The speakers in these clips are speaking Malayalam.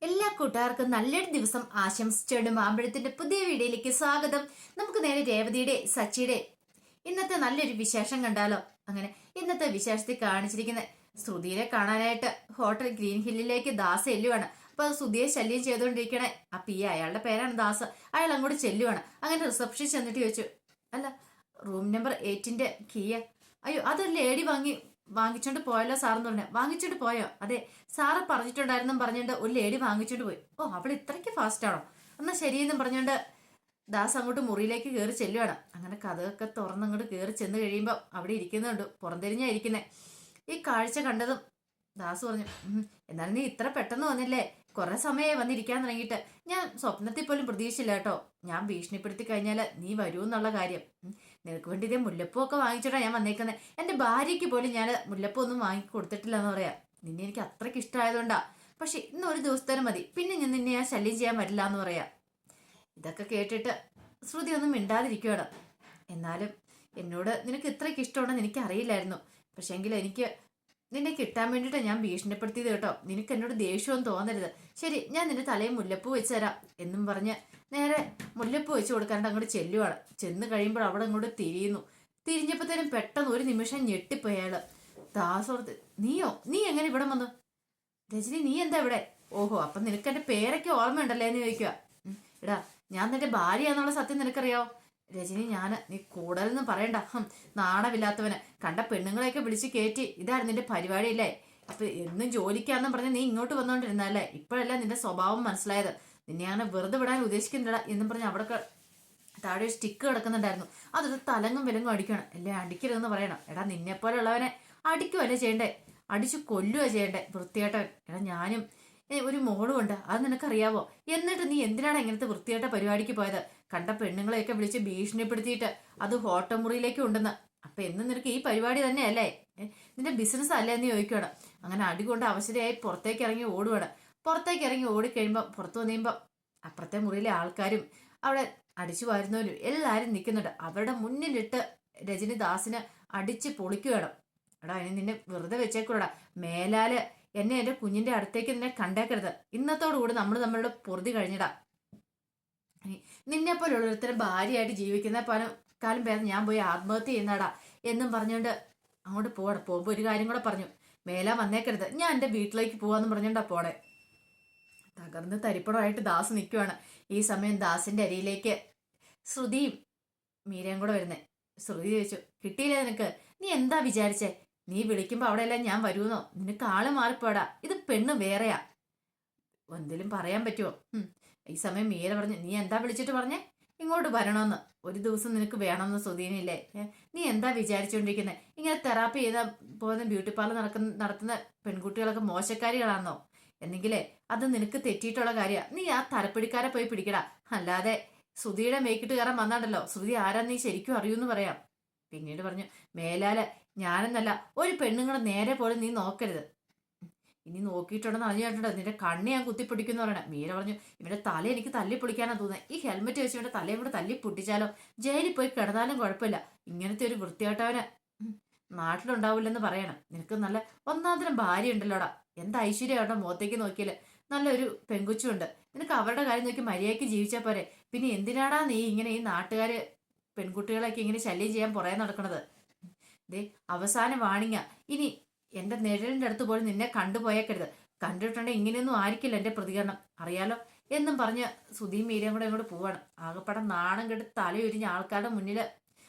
എല്ലാ കൂട്ടുകാർക്കും നല്ലൊരു ദിവസം ആശംസിച്ചുകൊണ്ട് മാമ്പഴത്തിന്റെ പുതിയ വീഡിയോയിലേക്ക് സ്വാഗതം. നമുക്ക് നേരെ രേവതിയുടെ സച്ചിയുടെ ഇന്നത്തെ നല്ലൊരു വിശേഷം കണ്ടാലോ? അങ്ങനെ ഇന്നത്തെ വിശേഷത്തിൽ കാണിച്ചിരിക്കുന്ന ശ്രുതിയെ കാണാനായിട്ട് ഹോട്ടൽ ഗ്രീൻ ഹില്ലിലേക്ക് ദാസ ചെല്ലുവാണ്. അപ്പൊ ശ്രുതിയെ ശല്യം ചെയ്തുകൊണ്ടിരിക്കണേ അയാളുടെ പേരാണ് ദാസ്. അയാൾ അങ്ങോട്ട് ചെല്ലുവാണ്. അങ്ങനെ റിസപ്ഷൻ ചെന്നിട്ട് ചോദിച്ചു, അല്ല റൂം നമ്പർ 8ന്റെ കീയ? അയ്യോ അതൊരു ലേഡി വാങ്ങിച്ചോണ്ട് പോയല്ലോ സാറെന്ന് പറഞ്ഞു. വാങ്ങിച്ചോണ്ട് പോയോ? അതെ, സാറ് പറഞ്ഞിട്ടുണ്ടായിരുന്നും പറഞ്ഞോണ്ട് ഒരു ലേഡി വാങ്ങിച്ചോണ്ട് പോയി. ഓ, അവൾ ഇത്രയ്ക്ക് ഫാസ്റ്റ് ആണോ? എന്നാ ശരിയെന്നും പറഞ്ഞോണ്ട് ദാസ് അങ്ങോട്ട് മുറിയിലേക്ക് കയറി ചെല്ലുവാണ്. അങ്ങനെ കഥയൊക്കെ തുറന്നങ്ങോട്ട് കയറി ചെന്ന് കഴിയുമ്പോൾ അവിടെ ഇരിക്കുന്നുണ്ട്, പുറംതിരിഞ്ഞാ ഇരിക്കുന്നേ. ഈ കാഴ്ച കണ്ടതും ദാസ് പറഞ്ഞു, എന്നാലും നീ ഇത്ര പെട്ടെന്ന് വന്നില്ലേ? കുറെ സമയമായി വന്നിരിക്കാൻ തുടങ്ങിയിട്ട്. ഞാൻ സ്വപ്നത്തിൽ പോലും പ്രതീക്ഷിച്ചില്ല കേട്ടോ. ഞാൻ ഭീഷണിപ്പെടുത്തി കഴിഞ്ഞാല് നീ വരൂ എന്നുള്ള കാര്യം. നിനക്ക് വേണ്ടി ഇതേ മുല്ലപ്പൂ ഒക്കെ വാങ്ങിച്ചിട്ടാ ഞാൻ വന്നേക്കുന്നത്. എന്റെ ഭാര്യയ്ക്ക് പോലും ഞാൻ മുല്ലപ്പൂ ഒന്നും വാങ്ങി കൊടുത്തിട്ടില്ല എന്ന് പറയാം. നിന്നെ എനിക്ക് അത്രയ്ക്ക് ഇഷ്ടമായതുകൊണ്ടാ. പക്ഷെ ഇന്ന് ഒരു ദിവസത്തേനും മതി, പിന്നെ നിന്നെ ഞാൻ ശല്യം ചെയ്യാൻ പറ്റില്ല എന്ന് പറയാം. ഇതൊക്കെ കേട്ടിട്ട് ശ്രുതി ഒന്നും മിണ്ടാതിരിക്കുകയാണ്. എന്നാലും എന്നോട് നിനക്ക് ഇത്രയ്ക്ക് ഇഷ്ടമുണ്ടെന്ന് എനിക്ക് അറിയില്ലായിരുന്നു. പക്ഷെങ്കിൽ എനിക്ക് നിന്നെ കിട്ടാൻ വേണ്ടിയിട്ടാ ഞാൻ ഭീഷണിപ്പെടുത്തിയത് കേട്ടോ. നിനക്ക് എന്നോട് ദേഷ്യവും തോന്നരുത്. ശരി, ഞാൻ നിന്റെ തലയിൽ മുല്ലപ്പൂ വെച്ച് തരാം എന്നും പറഞ്ഞ് നേരെ മുല്ലപ്പൂ വെച്ച് കൊടുക്കാണ്ട് അങ്ങോട്ട് ചെല്ലുവാണ്. ചെന്ന് കഴിയുമ്പോൾ അവിടെ അങ്ങോട്ട് തിരിഞ്ഞപ്പോഴത്തേനും പെട്ടെന്ന് ഒരു നിമിഷം ഞെട്ടിപ്പോയി അയാള്. ദാസോർത്ത്, നീ എങ്ങനെ ഇവിടെ വന്നു? രജനി, നീ എന്താ ഇവിടെ? ഓഹോ, അപ്പൊ നിനക്ക് എന്റെ പേരൊക്കെ ഓർമ്മയുണ്ടല്ലേ എന്ന് ചോദിക്കുക. എടാ, ഞാൻ നിന്റെ ഭാര്യയാന്നുള്ള സത്യം നിനക്കറിയാവോ? രജനി, നീ കൂടുതലൊന്നും പറയണ്ട. നാണമില്ലാത്തവന്. കണ്ട പെണ്ണുങ്ങളെയൊക്കെ വിളിച്ച് കയറ്റി ഇതായിരുന്നു നിന്റെ പരിപാടിയല്ലേ? അപ്പൊ എന്നും ജോലിക്കാന്നും പറഞ്ഞ് നീ ഇങ്ങോട്ട് വന്നോണ്ടിരുന്നല്ലേ? ഇപ്പോഴല്ല നിന്റെ സ്വഭാവം മനസ്സിലായത്. നിന്നെ ഞാൻ വെറുതെ വിടാൻ ഉദ്ദേശിക്കുന്നില്ല എന്നും പറഞ്ഞ് അവിടെ താഴെ ഒരു സ്റ്റിക്ക് കിടക്കുന്നുണ്ടായിരുന്നു. അതൊരു തലങ്ങും വിലങ്ങും അടിക്കണം. അല്ലേ അടിക്കരുതെന്ന് പറയണം. എടാ, നിന്നെ പോലുള്ളവനെ അടിക്കുവല്ലേ ചെയ്യണ്ടേ? അടിച്ചു കൊല്ലുക ചെയ്യണ്ടേ വൃത്തിയായിട്ടവൻ. എടാ, ഞാനും ഒരു മോളും ഉണ്ട്, അത് നിനക്കറിയാവോ? എന്നിട്ട് നീ എന്തിനാണ് ഇങ്ങനത്തെ വൃത്തിയായിട്ട പരിപാടിക്ക് പോയത്? കണ്ട പെണ്ണുങ്ങളെയൊക്കെ വിളിച്ച് ഭീഷണിപ്പെടുത്തിയിട്ട് അത് ഹോട്ടൽ മുറിയിലേക്ക് ഉണ്ടെന്ന്. അപ്പൊ എന്നും നിനക്ക് ഈ പരിപാടി തന്നെയല്ലേ? നിന്റെ ബിസിനസ് അല്ലേ എന്ന് ചോദിക്കുകയാണ്. അങ്ങനെ അടികൊണ്ട് അവശതയായി പുറത്തേക്ക് ഇറങ്ങി ഓടുവാണ്. പുറത്തേക്ക് ഇറങ്ങി ഓടിക്കഴിയുമ്പോൾ പുറത്തു വന്നുകഴിയുമ്പോൾ അപ്പുറത്തെ മുറിയിലെ ആൾക്കാരും അവിടെ അടിച്ചു വാരുന്നവരും എല്ലാരും നിൽക്കുന്നുണ്ട്. അവരുടെ മുന്നിലിട്ട് രജനി ദാസിനെ അടിച്ച് പൊളിക്കുകയാണ്. എടാ, ഇനി നിന്നെ വെറുതെ വെച്ചേക്കൂടാ. മേലാല് എന്നെ എന്റെ കുഞ്ഞിന്റെ അടുത്തേക്ക് നിന്നെ കണ്ടേക്കരുത്. ഇന്നത്തോടുകൂടി നമ്മൾ നമ്മളുടെ പൊറുതി കഴിഞ്ഞിടാ. നിന്നെ പോലെ ഓരോരുത്തരും ഭാര്യയായിട്ട് ജീവിക്കുന്ന കാലം പേര് ഞാൻ പോയി ആത്മഹത്യ ചെയ്യുന്നടാ എന്നും പറഞ്ഞുകൊണ്ട് അങ്ങോട്ട് പോകുമ്പോ ഒരു കാര്യം കൂടെ പറഞ്ഞു, മേലാ വന്നേക്കരുത്, ഞാൻ എന്റെ വീട്ടിലേക്ക് പോവാന്ന് പറഞ്ഞോണ്ടാ പോടെ. തകർന്ന് തരിപ്പടമായിട്ട് ദാസ് നിൽക്കുവാണ്. ഈ സമയം ദാസിന്റെ അരിയിലേക്ക് ശ്രുതിയും മീരയും കൂടെ വരുന്നേ. ശ്രുതി ചോദിച്ചു, കിട്ടിയില്ലേ നിനക്ക്? നീ എന്താ വിചാരിച്ചേ? നീ വിളിക്കുമ്പോ അവിടെയെല്ലാം ഞാൻ വരുമെന്നോ? നിനക്ക് ആള് മാറിപ്പോടാ. ഇത് പെണ്ണ് വേറെയാ. എന്തെങ്കിലും പറയാൻ പറ്റുമോ? ഈ സമയം മീര പറഞ്ഞു, നീ എന്താ വിളിച്ചിട്ട് പറഞ്ഞേ? ഇങ്ങോട്ട് വരണമെന്ന്. ഒരു ദിവസം നിനക്ക് വേണമെന്ന് സുധീനില്ലേ? നീ എന്താ വിചാരിച്ചുകൊണ്ടിരിക്കുന്നത്? ഇങ്ങനെ തെറാപ്പി ചെയ്ത പോകുന്ന ബ്യൂട്ടി പാർലർ നടത്തുന്ന പെൺകുട്ടികളൊക്കെ മോശക്കാരികളാണോ? എന്നെങ്കിലേ അത് നിനക്ക് തെറ്റിയിട്ടുള്ള കാര്യമാണ്. നീ ആ തരപ്പിടിക്കാരെ പോയി പിടിക്കടാ. അല്ലാതെ ശ്രുതിയുടെ മേക്കിട്ട് കയറാൻ വന്നാണ്ടല്ലോ. ശ്രുതി ആരാന്ന് നീ ശരിക്കും അറിയൂന്ന് പറയാം. പിന്നീട് പറഞ്ഞു, മേലാല് ഞാനെന്നല്ല ഒരു പെണ്ണുങ്ങളെ നേരെ പോലും നീ നോക്കരുത്. ഇനി നോക്കിയിട്ടുണ്ടെന്ന് അറിഞ്ഞിട്ടുണ്ടോ? നിന്റെ കണ്ണി ഞാൻ കുത്തിപ്പൊടിക്കുന്നു പറയണ. മീര പറഞ്ഞു, ഇവന്റെ തല എനിക്ക് തല്ലി പൊളിക്കാനാ തോന്നുന്നത്. ഈ ഹെൽമെറ്റ് വെച്ച് ഇവന്റെ തലയും കൂടെ തല്ലി പൊട്ടിച്ചാലോ? ജയിലിൽ പോയി കിടന്നാലും കുഴപ്പമില്ല. ഇങ്ങനത്തെ ഒരു വൃത്തിയായിട്ടവന് നാട്ടിലുണ്ടാവില്ലെന്ന് പറയണം. നിനക്ക് നല്ല ഒന്നാന്തരം ഭാര്യ ഉണ്ടല്ലോടാ. എന്ത് ഐശ്വര്യമാട്ടോ മുഖത്തേക്ക് നോക്കിയാല്. നല്ലൊരു പെങ്കുച്ചുണ്ട്. നിനക്ക് അവരുടെ കാര്യം നോക്കി മര്യാദയ്ക്ക് ജീവിച്ചാൽ പോരെ. പിന്നെ എന്തിനാടാ നീ ഇങ്ങനെ ഈ നാട്ടുകാര് പെൺകുട്ടികളെയൊക്കെ ഇങ്ങനെ ശല്യം ചെയ്യാൻ പുറകെ നടക്കണത്? ദേ, അവസാന വാണിങ്ങ. ഇനി എന്റെ നിഴലിന്റെ അടുത്ത് പോലും നിന്നെ കണ്ടുപോയേക്കരുത്. കണ്ടിട്ടുണ്ടെങ്കിൽ ഇങ്ങനെയൊന്നും ആയിരിക്കില്ല എന്റെ പ്രതികരണം, അറിയാലോ എന്നും പറഞ്ഞ് സുധിയും മീരയും കൂടെ ഇങ്ങോട്ട് പോവാണ്. ആകെപ്പടം നാണം കെട്ട് തലയൊരിഞ്ഞ ആൾക്കാരുടെ മുന്നില്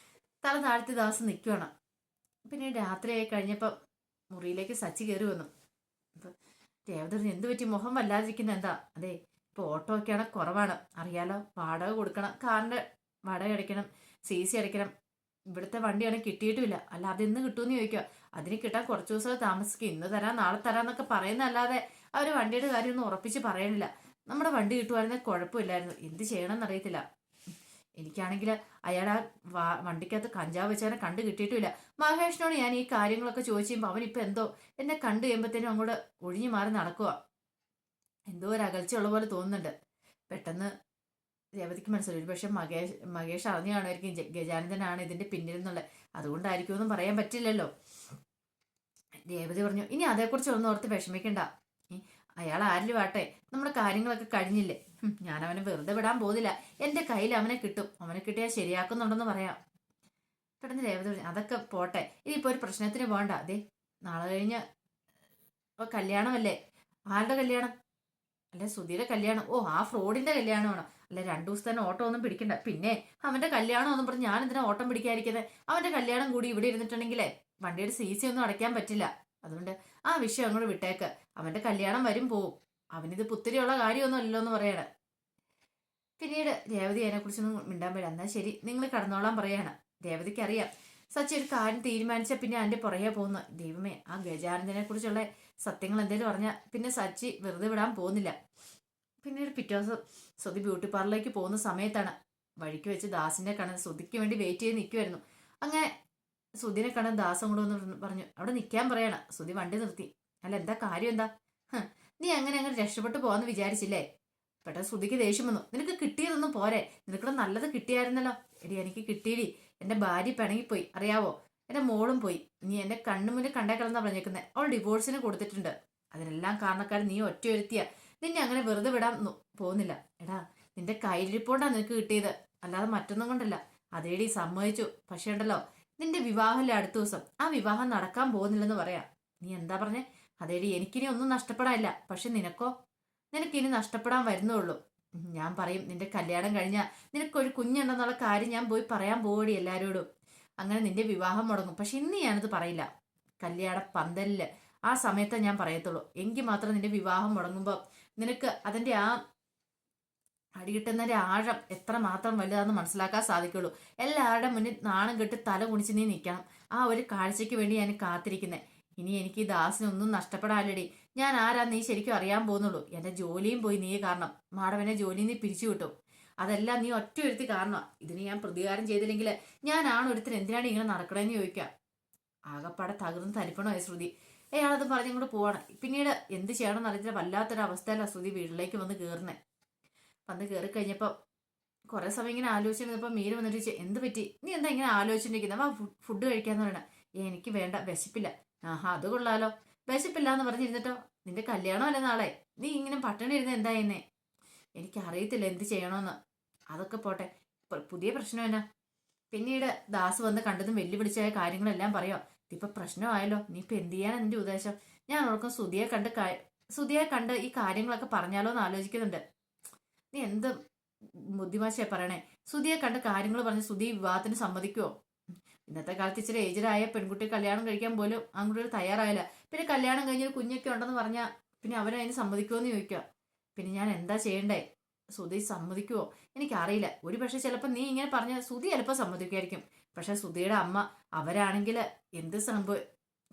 തല താഴ്ത്തി ദാസ് നിൽക്കുകയാണ്. പിന്നെ രാത്രിയായി കഴിഞ്ഞപ്പോ മുറിയിലേക്ക് സച്ചി കയറി വന്നു. അപ്പൊ രേവതി, എന്ത് പറ്റി മുഖം വല്ലാതിരിക്കുന്ന എന്താ? അതെ, ഇപ്പൊ ഓട്ടോ ഒക്കെയാണ് കുറവാണ്, അറിയാലോ. വാടക കൊടുക്കണം, കാറിന്റെ വാടക അടയ്ക്കണം, CC അടയ്ക്കണം. ഇവിടുത്തെ വണ്ടിയാണെങ്കിൽ കിട്ടിയിട്ടുമില്ല. അല്ല, അതെന്ന് കിട്ടുമെന്ന് ചോദിക്കുക. അതിന് കിട്ടാൻ കുറച്ച് ദിവസം താമസിക്കും. ഇന്ന് തരാം നാളെ തരാന്നൊക്കെ പറയുന്നല്ലാതെ അവർ വണ്ടിയുടെ കാര്യമൊന്നും ഉറപ്പിച്ച് പറയണില്ല. നമ്മുടെ വണ്ടി കിട്ടുമായിരുന്നെങ്കിൽ കുഴപ്പമില്ലായിരുന്നു. എന്ത് ചെയ്യണമെന്ന് അറിയത്തില്ല. എനിക്കാണെങ്കിൽ അയാൾ ആ വണ്ടിക്കകത്ത് കഞ്ചാവ് വെച്ചവനെ കണ്ടു കിട്ടിയിട്ടുമില്ല. മഹേഷിനോട് ഞാൻ ഈ കാര്യങ്ങളൊക്കെ ചോദിച്ചു കഴിയുമ്പോൾ അവനിപ്പോൾ എന്തോ എന്നെ കണ്ടു കഴിയുമ്പോഴത്തേനും അങ്ങോട്ട് ഒഴിഞ്ഞു മാറി നടക്കുക. എന്തോ ഒരു അകൽച്ചയുള്ള പോലെ തോന്നുന്നുണ്ട്. പെട്ടെന്ന് രേവതിക്ക് മനസ്സിലായി, ഒരു പക്ഷെ മഹേഷ് അറിഞ്ഞു കാണുമായിരിക്കും ഗജാനന്ദനാണ് ഇതിന്റെ പിന്നിൽ എന്നുള്ളത്. അതുകൊണ്ടായിരിക്കുമെന്നും പറയാൻ പറ്റില്ലല്ലോ. രേവതി പറഞ്ഞു, ഇനി അതേക്കുറിച്ച് ഒന്നും ഓർത്ത് വിഷമിക്കണ്ട. അയാൾ ആരിലും ആട്ടെ, നമ്മുടെ കാര്യങ്ങളൊക്കെ കഴിഞ്ഞില്ലേ. ഞാൻ അവനെ വെറുതെ വിടാൻ പോകുന്നില്ല. എന്റെ കയ്യിൽ അവനെ കിട്ടും. അവനെ കിട്ടിയാൽ ശരിയാക്കുന്നുണ്ടെന്ന് പറയാം. പെട്ടെന്ന് രേവതി പറഞ്ഞു, അതൊക്കെ പോട്ടെ, ഇനിയിപ്പോ ഒരു പ്രശ്നത്തിന് പോകണ്ട. അതെ, നാളെ കഴിഞ്ഞ് കല്യാണമല്ലേ. ആരുടെ കല്യാണം? അല്ലെ സുധിയുടെ കല്യാണം. ഓ, ആ ഫ്രോഡിന്റെ കല്യാണമാണോ? അല്ല, 2 ദിവസം തന്നെ ഓട്ടം ഒന്നും പിടിക്കണ്ട. പിന്നെ അവന്റെ കല്യാണം ഒന്നും പറഞ്ഞ് ഞാൻ എന്തിനാ ഓട്ടം പിടിക്കാതിരിക്കുന്നത്? അവന്റെ കല്യാണം കൂടി ഇവിടെ ഇരുന്നിട്ടുണ്ടെങ്കിലേ വണ്ടിയുടെ CC ഒന്നും അടയ്ക്കാൻ പറ്റില്ല. അതുകൊണ്ട് ആ വിഷയം അങ്ങോട്ട് വിട്ടേക്ക്. അവന്റെ കല്യാണം വരും പോവും. അവനിത് പുത്തിരിയുള്ള കാര്യമൊന്നും അല്ലല്ലോ എന്ന് പറയാണ്. പിന്നീട് രേവതി അതിനെ കുറിച്ചൊന്നും മിണ്ടാൻ പറ്റില്ല. എന്നാൽ ശരി, നിങ്ങൾ കടന്നോളാൻ പറയാണ്. രേവതിക്ക് അറിയാം സച്ചി ഒരു കാര്യം തീരുമാനിച്ച പിന്നെ അതിന്റെ പുറകെ പോകുന്നു. ദൈവമേ, ആ ഗജാനന്ദനെ കുറിച്ചുള്ള സത്യങ്ങൾ എന്തെങ്കിലും പറഞ്ഞാൽ പിന്നെ സച്ചി വെറുതെ വിടാൻ പോകുന്നില്ല. പിന്നീട് പിറ്റേ ദിവസം ശ്രുതി ബ്യൂട്ടി പാർലറിലേക്ക് പോകുന്ന സമയത്താണ് വഴിക്ക് വെച്ച് ദാസിനെ കാണാൻ ശ്രുതിക്ക് വേണ്ടി വെയിറ്റ് ചെയ്ത് നിൽക്കുമായിരുന്നു. അങ്ങനെ ശ്രുതിനെ കാണാൻ ദാസം കൂടെ വന്ന് പറഞ്ഞു അവിടെ നിൽക്കാൻ പറയണം. ശ്രുതി വണ്ടി നിർത്തി. അല്ല, എന്താ കാര്യം? എന്താ? നീ അങ്ങനെ രക്ഷപ്പെട്ടു പോകാന്ന് വിചാരിച്ചില്ലേ? പെട്ടെന്ന് ശ്രുതിക്ക് ദേഷ്യം വന്നു. നിനക്ക് കിട്ടിയതൊന്നും പോരെ, നിനക്കിടെ നല്ലത് കിട്ടിയായിരുന്നല്ലോ. എടി, എനിക്ക് കിട്ടിയിടി. എന്റെ ഭാര്യ പിണങ്ങിപ്പോയി, അറിയാവോ? എന്റെ മോളും പോയി. നീ എന്റെ കണ്ണുമുന്നിൽ കണ്ടേക്കളെന്നാ പറഞ്ഞേക്കുന്നത്. അവൾ ഡിവോഴ്സിന് കൊടുത്തിട്ടുണ്ട്. അതിനെല്ലാം കാരണക്കാരൻ നീ ഒറ്റ ഒരുത്തിയ. നിന്നെ അങ്ങനെ വെറുതെ വിടാൻ പോകുന്നില്ല. എടാ, നിന്റെ കയ്യിലിരിപ്പോണ്ടാ നിനക്ക് കിട്ടിയത്, അല്ലാതെ മറ്റൊന്നും കൊണ്ടല്ല. അതേടി, സമ്മതിച്ചു. പക്ഷേ ഉണ്ടല്ലോ, നിന്റെ വിവാഹമല്ലേ അടുത്ത ദിവസം. ആ വിവാഹം നടക്കാൻ പോകുന്നില്ലെന്ന് പറയാ. നീ എന്താ പറഞ്ഞേ? അതേടി, എനിക്കിനി ഒന്നും നഷ്ടപ്പെടാനില്ല. പക്ഷെ നിനക്കോ? നിനക്കിനി നഷ്ടപ്പെടാൻ വരുന്നുള്ളൂ. ഞാൻ പറയും, നിന്റെ കല്യാണം കഴിഞ്ഞാൽ നിനക്കൊരു കുഞ്ഞുണ്ടെന്നുള്ള കാര്യം ഞാൻ പോയി പറയാൻ പോവടി എല്ലാരോടും. അങ്ങനെ നിന്റെ വിവാഹം മുടങ്ങും. പക്ഷെ ഇന്ന് ഞാനത് പറയില്ല. കല്യാണ പന്തലില് ആ സമയത്ത് ഞാൻ പറയത്തുള്ളൂ. എങ്കിൽ മാത്രം നിന്റെ വിവാഹം മുടങ്ങുമ്പോൾ നിനക്ക് അതിന്റെ ആ അടികിട്ടുന്നതിന്റെ ആഴം എത്ര മാത്രം വലുതാന്ന് മനസ്സിലാക്കാൻ സാധിക്കുള്ളൂ. എല്ലാവരുടെ മുന്നിൽ നാണം കെട്ട് തല കുണിച്ച് നീ നിൽക്കണം. ആ ഒരു കാഴ്ചയ്ക്ക് വേണ്ടി ഞാൻ കാത്തിരിക്കുന്നത്. ഇനി എനിക്ക് ഈ ദാസിനൊന്നും നഷ്ടപ്പെടാനടി. ഞാൻ ആരാ നീ ശരിക്കും അറിയാൻ പോകുന്നുള്ളൂ. എന്റെ ജോലിയും പോയി നീ കാരണം. മാഡവനെ ജോലിയിൽ നീ പിരിച്ചു കിട്ടും. അതെല്ലാം നീ ഒറ്റ ഒരുത്തി കാരണം. ഇതിന് ഞാൻ പ്രതികാരം ചെയ്തില്ലെങ്കിൽ ഞാനാണ് ഒരുത്തിന് എന്തിനാണ് ഇങ്ങനെ നടക്കണമെന്ന് ചോദിക്കാം. ആകപ്പാടെ തകർന്ന് തരിപ്പണമായി ശ്രുതി. അയാളത് പറഞ്ഞിങ്ങോട്ട് പോവാണ്. പിന്നീട് എന്ത് ചെയ്യണമെന്ന് അറിയില്ല, വല്ലാത്തൊരു അവസ്ഥയിലാണ് ശ്രുതി വീട്ടിലേക്ക് വന്ന് കയറുന്നത്. വന്ന് കയറി കഴിഞ്ഞപ്പോൾ കുറെ സമയം ഇങ്ങനെ ആലോചിച്ചിരുന്നപ്പോൾ മീര വന്നിട്ട് ചോദിച്ചു, എന്ത് പറ്റി? നീ എന്താ ഇങ്ങനെ ആലോചിച്ചിരിക്കുന്നത്? വാ, ഫുഡ് കഴിക്കാന്ന് പറയണ. എനിക്ക് വേണ്ട, വിശപ്പില്ല. ആഹാ, അത് കൊള്ളാലോ. വിശപ്പില്ല എന്ന് പറഞ്ഞിരുന്നിട്ടോ? നിന്റെ കല്യാണം അല്ലേ നാളെ. നീ ഇങ്ങനെ പട്ടിണി ഇരുന്ന് എന്താ ചെയ്യുന്നേ? എനിക്കറിയത്തില്ല എന്ത് ചെയ്യണമെന്ന്. അതൊക്കെ പോട്ടെ, പുതിയ പ്രശ്നം എന്നാ? പിന്നീട് ദാസ് വന്ന് കണ്ടതും വെല്ലുവിളിച്ചായ കാര്യങ്ങളെല്ലാം പറയാം. ഇതിപ്പോ പ്രശ്നമായല്ലോ. നീ ഇപ്പൊ എന്ത് ചെയ്യാനാ നിന്റെ ഉദ്ദേശം? ഞാൻ ഓർക്കും സുധിയെ കണ്ട് ഈ കാര്യങ്ങളൊക്കെ പറഞ്ഞാലോ എന്ന് ആലോചിക്കുന്നുണ്ട്. നീ എന്ത് ബുദ്ധിമാശയാ പറയണേ? സുധിയെ കണ്ട് കാര്യങ്ങൾ പറഞ്ഞ് സുധി വിവാഹത്തിന് സമ്മതിക്കുവോ? ഇന്നത്തെ കാലത്ത് ഇച്ചിരി ഏജറായ പെൺകുട്ടി കല്യാണം കഴിക്കാൻ പോലും അങ്ങോട്ട് തയ്യാറായില്ല. പിന്നെ കല്യാണം കഴിഞ്ഞൊരു കുഞ്ഞൊക്കെ ഉണ്ടെന്ന് പറഞ്ഞാൽ പിന്നെ അവരതിന് സമ്മതിക്കുമോ എന്ന് ചോദിക്കുക. പിന്നെ ഞാൻ എന്താ ചെയ്യണ്ടേ? സുധി സമ്മതിക്കുവോ? എനിക്കറിയില്ല. ഒരു പക്ഷെ ചിലപ്പോൾ നീ ഇങ്ങനെ പറഞ്ഞ സുധി ചിലപ്പോൾ സമ്മതിക്കുമായിരിക്കും. പക്ഷെ സുധിയുടെ അമ്മ അവരാണെങ്കിൽ എന്ത്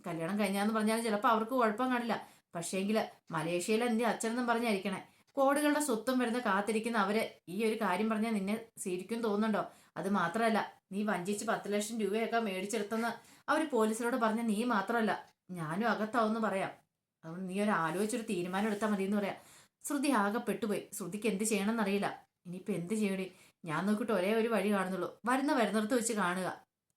കല്യാണം കഴിഞ്ഞാന്ന് പറഞ്ഞാലും ചിലപ്പോൾ അവർക്ക് കുഴപ്പം കാണില്ല. പക്ഷേങ്കിൽ മലേഷ്യയിലെ എൻ്റെ അച്ഛനെന്നും പറഞ്ഞായിരിക്കണേ. കോടികളുടെ സ്വത്തും വരുന്ന കാത്തിരിക്കുന്ന അവര് ഈ ഒരു കാര്യം പറഞ്ഞാൽ നിന്നെ സ്വീകരിക്കും തോന്നുന്നുണ്ടോ? അത് മാത്രമല്ല, നീ വഞ്ചിച്ച് 10 ലക്ഷം രൂപയൊക്കെ മേടിച്ചെടുത്തെന്ന് അവര് പോലീസിനോട് പറഞ്ഞ നീ മാത്രമല്ല ഞാനും അകത്താവെന്ന് പറയാം. അതുകൊണ്ട് നീ ഒരു ആലോചിച്ചൊരു തീരുമാനം എടുത്താൽ മതി എന്ന് പറയാം. ശ്രുതി ആകെ പെട്ടുപോയി. ശ്രുതിക്ക് എന്ത് ചെയ്യണമെന്ന് അറിയില്ല. ഇനിയിപ്പോ എന്ത് ചെയ്യണേ? ഞാൻ നോക്കിയിട്ട് ഒരേ ഒരു വഴി കാണുന്നുള്ളൂ. വരുന്നിടത്ത് വെച്ച് കാണുക.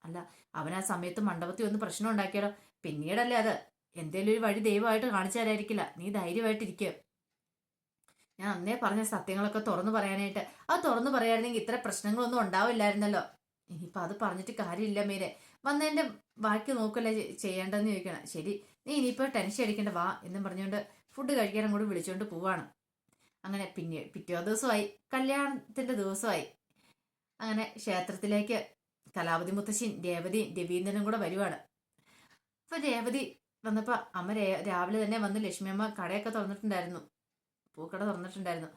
അല്ല, അവൻ ആ സമയത്ത് മണ്ഡപത്തിൽ ഒന്ന് പ്രശ്നം ഉണ്ടാക്കിയാലോ? പിന്നീടല്ലേ അത്. എന്തേലും ഒരു വഴി ദൈവമായിട്ട് കാണിച്ചു തരായിരിക്കില്ല. നീ ധൈര്യമായിട്ടിരിക്കുക. ഞാൻ അന്നേ പറഞ്ഞ സത്യങ്ങളൊക്കെ തുറന്നു പറയാനായിട്ട്. അത് തുറന്നു പറയായിരുന്നെങ്കിൽ ഇത്ര പ്രശ്നങ്ങളൊന്നും ഉണ്ടാവില്ലായിരുന്നല്ലോ. ഇനിയിപ്പൊ അത് പറഞ്ഞിട്ട് കാര്യമില്ല മീരെ. വന്നതിന്റെ ബാക്കി നോക്കല്ലേ ചെയ്യേണ്ടതെന്ന് ചോദിക്കണം. ശരി, നീ ഇനിയിപ്പോ ടെൻഷൻ അടിക്കേണ്ട, വാ എന്നും പറഞ്ഞുകൊണ്ട് ഫുഡ് കഴിക്കാൻ അങ്ങോട്ട് വിളിച്ചുകൊണ്ട് പോവാണ്. അങ്ങനെ പിറ്റേ ദിവസമായി, കല്യാണത്തിന്റെ ദിവസമായി. അങ്ങനെ ക്ഷേത്രത്തിലേക്ക് കലാവതി മുത്തശ്ശിയും രേവതിയും രവീന്ദ്രനും കൂടെ വരുവാണ്. അപ്പൊ രേവതി വന്നപ്പോ അമ്മ രാവിലെ തന്നെ വന്ന് ലക്ഷ്മിയമ്മ കടയൊക്കെ തുറന്നിട്ടുണ്ടായിരുന്നു. പൂക്കട തുറന്നിട്ടുണ്ടായിരുന്നു.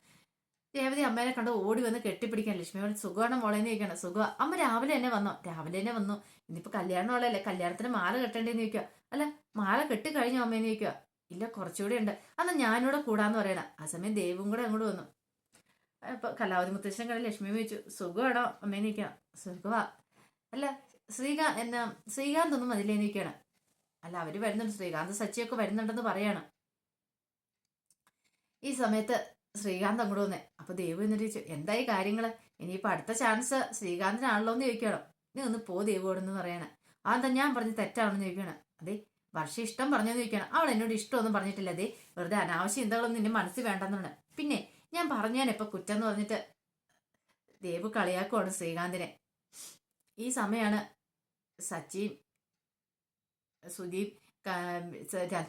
രേവതി അമ്മേനെ കണ്ട് ഓടി വന്ന് കെട്ടിപ്പിടിക്കാൻ. ലക്ഷ്മിയോട് സുഖമാണ് മോളേന്ന് ചോദിക്കണം. സുഖ. അമ്മ രാവിലെ തന്നെ വന്നോ? രാവിലെ തന്നെ വന്നു. ഇന്നിപ്പോ കല്യാണമുള്ളല്ലേ, കല്യാണത്തിന് മാല കെട്ടേണ്ടേന്ന് ചോദിക്കുക. അല്ല, മാല കെട്ടി കഴിഞ്ഞോ അമ്മേന്ന് ചോദിക്കുക. ഇല്ല, കുറച്ചുകൂടെ ഉണ്ട്. അന്ന് ഞാനിവിടെ കൂടാന്ന് പറയണ. ആ സമയം ദേവും കൂടെ അങ്ങോട്ട് വന്നു. അപ്പൊ കലാവതി മുത്തശ്ശൻ കണ്ട് ലക്ഷ്മി ചോദിച്ചു, സുഖമാണോ അമ്മേന്ന് ചോദിക്കണം. സുഖമാ. അല്ല, ശ്രീകാന്ത് ഒന്നും അതിലേന്ന് ചോദിക്കണം. അല്ല, അവര് വരുന്നുണ്ട്, ശ്രീകാന്ത് സച്ചിയൊക്കെ വരുന്നുണ്ടെന്ന് പറയാണ്. ഈ സമയത്ത് ശ്രീകാന്ത് അങ്ങോട്ട് വന്നേ. അപ്പൊ ദേവു എന്നിട്ട് ചോദിച്ചു, എന്തായി കാര്യങ്ങള്? ഇനിയിപ്പൊ അടുത്ത ചാൻസ് ശ്രീകാന്തിനാണല്ലോ എന്ന് ചോദിക്കണം. നീ ഒന്ന് പോ ദേവോടെന്ന് പറയണേ. അതെന്താ ഞാൻ പറഞ്ഞ് തെറ്റാണെന്ന് ചോദിക്കണം. അതെ, വർഷം ഇഷ്ടം പറഞ്ഞെന്ന് ചോദിക്കണം. അവൾ എന്നോട് ഇഷ്ടമൊന്നും പറഞ്ഞിട്ടില്ല. അതേ വെറുതെ അനാവശ്യ ചിന്തകളൊന്നും നിന്റെ മനസ്സിൽ വേണ്ടെന്നാണ്. പിന്നെ ഞാൻ പറഞ്ഞാൽ ഇപ്പൊ കുറ്റം എന്ന് പറഞ്ഞിട്ട് ദേവ് കളിയാക്കുവാണ് ശ്രീകാന്തിനെ. ഈ സമയമാണ് സച്ചിയും സുധീം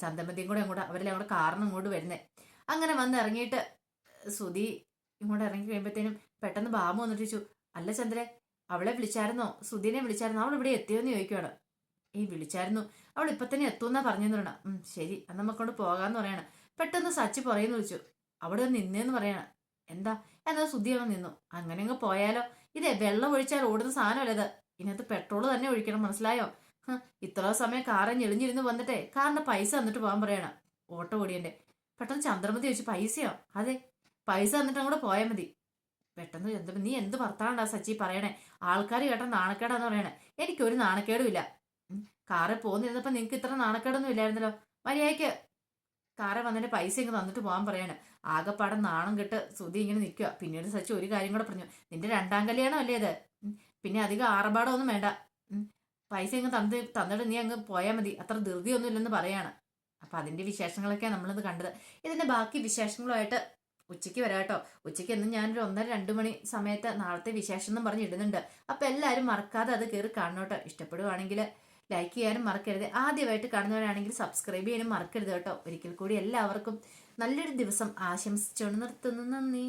ചന്തമതിയും കൂടെ അങ്ങോട്ട് അവരെല്ലാം കൂടെ കാറിന് ഇങ്ങോട്ട് വരുന്നത്. അങ്ങനെ വന്ന് ഇറങ്ങിയിട്ട് സുധി ഇങ്ങോട്ട് ഇറങ്ങി കഴിയുമ്പോഴത്തേനും പെട്ടെന്ന് ബാബു വന്നിട്ട് ചോദിച്ചു, അല്ല ചന്ദ്രൻ അവളെ വിളിച്ചായിരുന്നോ, സുധീനെ വിളിച്ചായിരുന്നോ, അവൾ ഇവിടെ എത്തിയോന്ന് ചോദിക്കുവാണ്. ഈ വിളിച്ചായിരുന്നു, അവൾ ഇപ്പൊ തന്നെ എത്തുമെന്നാ പറഞ്ഞെന്ന് പറയണം. ശരി അന്ന് നമുക്കൊണ്ട് പോകാന്ന് പറയണം. പെട്ടെന്ന് സച്ചി പറയുന്നു വിളിച്ചു, അവിടെ നിന്നേന്ന് പറയണം. എന്താ എന്നാൽ സുധി അങ്ങ് നിന്നു. അങ്ങനെ അങ്ങ് പോയാലോ, ഇതേ വെള്ളം ഒഴിച്ചാൽ ഓടുന്ന സാധനമല്ല ഇത്, ഇതിനകത്ത് പെട്രോൾ തന്നെ ഒഴിക്കണം, മനസ്സിലായോ? ഇത്ര സമയം കാറെ ഞെളിഞ്ഞിരുന്ന് വന്നിട്ടേ കാറിന്റെ പൈസ തന്നിട്ട് പോകാൻ പറയണം, ഓട്ടോ ഓടിയന്റെ. പെട്ടെന്ന് ചന്ദ്രമതി ചോദിച്ചു, പൈസയോ? അതെ, പൈസ തന്നിട്ട് അങ്ങോട്ട് പോയാൽ മതി. പെട്ടെന്ന് ചന്ദ്രമതി, നീ എന്ത് ഭർത്താവാണ്ടാ സച്ചി പറയണേ, ആൾക്കാർ കേട്ടാ നാണക്കേടാന്ന് പറയണേ. എനിക്കൊരു നാണക്കേടും ഇല്ല. കാറിൽ പോന്നിരുന്നപ്പോ നിങ്ങക്ക് ഇത്ര നാണക്കേടൊന്നും ഇല്ലായിരുന്നല്ലോ. മര്യാദയ്ക്ക് കാറെ വന്നിട്ട് പൈസ ഇങ്ങ് തന്നിട്ട് പോകാൻ പറയാണ്. ആകെപ്പാടെ നാണം കെട്ട് സുധി ഇങ്ങനെ നിൽക്കുക. പിന്നീട് സച്ചി ഒരു കാര്യം കൂടെ പറഞ്ഞു, നിന്റെ രണ്ടാം കല്യാണം അല്ലേ അത്, പിന്നെ അധികം ആർഭാടമൊന്നും വേണ്ട. പൈസ ഇങ്ങ് തന്നിട്ട് നീ അങ്ങ് പോയാൽ മതി, അത്ര ധൃതിയൊന്നും ഇല്ലെന്ന് പറയാണ്. അപ്പൊ അതിന്റെ വിശേഷങ്ങളൊക്കെയാണ് നമ്മളിന്ന് കണ്ടത്. ഇതിന്റെ ബാക്കി വിശേഷങ്ങളുമായിട്ട് ഉച്ചയ്ക്ക് വരാട്ടോ. ഉച്ചയ്ക്ക് എന്നും ഞാനൊരു 1:30-2 മണി സമയത്ത് നാളത്തെ വിശേഷം എന്നും പറഞ്ഞ് ഇടുന്നുണ്ട്. അപ്പൊ എല്ലാവരും മറക്കാതെ അത് കയറി കാണണോട്ടോ. ഇഷ്ടപ്പെടുവാണെങ്കിൽ ലൈക്ക് ചെയ്യാനും മറക്കരുത്. ആദ്യമായിട്ട് കാണുന്നവരാണെങ്കിൽ സബ്സ്ക്രൈബ് ചെയ്യാനും മറക്കരുത് കേട്ടോ. ഒരിക്കൽ കൂടി എല്ലാവർക്കും നല്ലൊരു ദിവസം ആശംസിച്ചുകൊണ്ട് നിർത്തുന്നു. നന്ദി.